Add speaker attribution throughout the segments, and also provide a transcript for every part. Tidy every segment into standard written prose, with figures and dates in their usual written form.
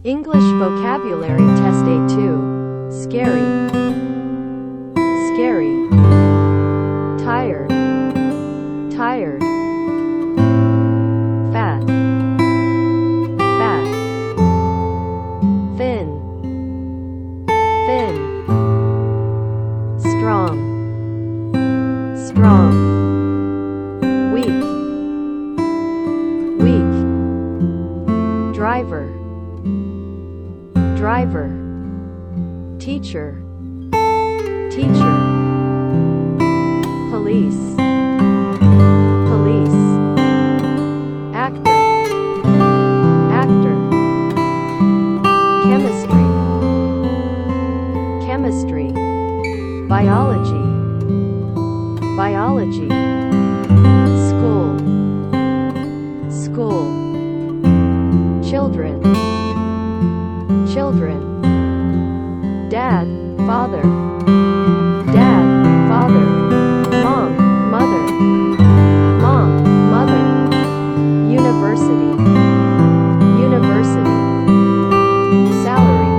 Speaker 1: English Vocabulary Test A2. Scary, scary. Tired, tired. Fat, fat. Thin, thin. Strong, strong. Weak, weak. Driver, driver. Teacher, teacher. Police, police. Actor, actor. Chemistry, chemistry. Biology, biology. School, school. Children, children. Dad, father, dad, father. Mom, mother, mom, mother. University, university. Salary,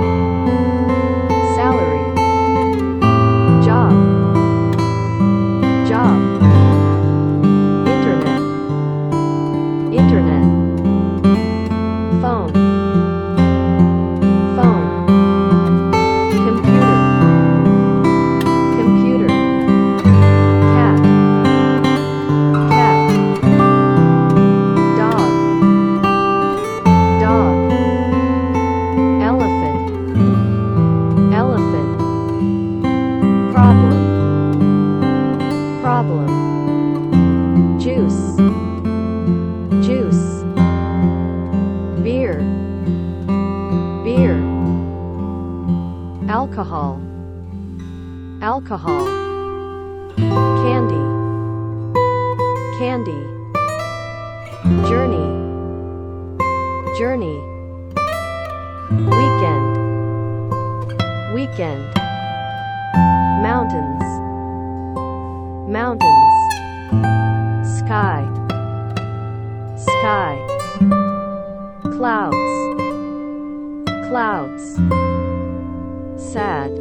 Speaker 1: salary. Job, job. Internet, internet. Phone, phone. Computer, computer. Cat, cat. Dog, dog. Elephant, elephant. Problem, problem. Juice, juice. Beer, beer. Alcohol, alcohol. Candy, candy. Journey, journey. Weekend, weekend. Mountains, mountains. Sky, sky. Clouds, clouds. Sad,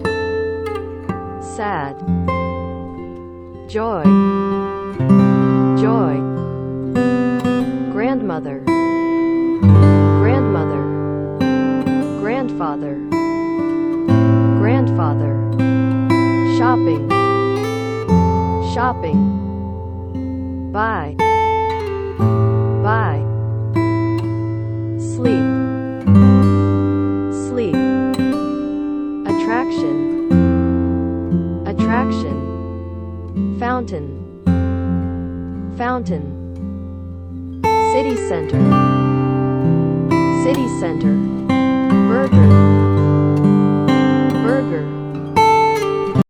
Speaker 1: sad. Joy, joy. Grandmother, grandmother. Grandfather, grandfather. Shopping, shopping. Buy, buy. Sleep, sleep. Attraction, attraction. Fountain, fountain. City center, city center. Burger,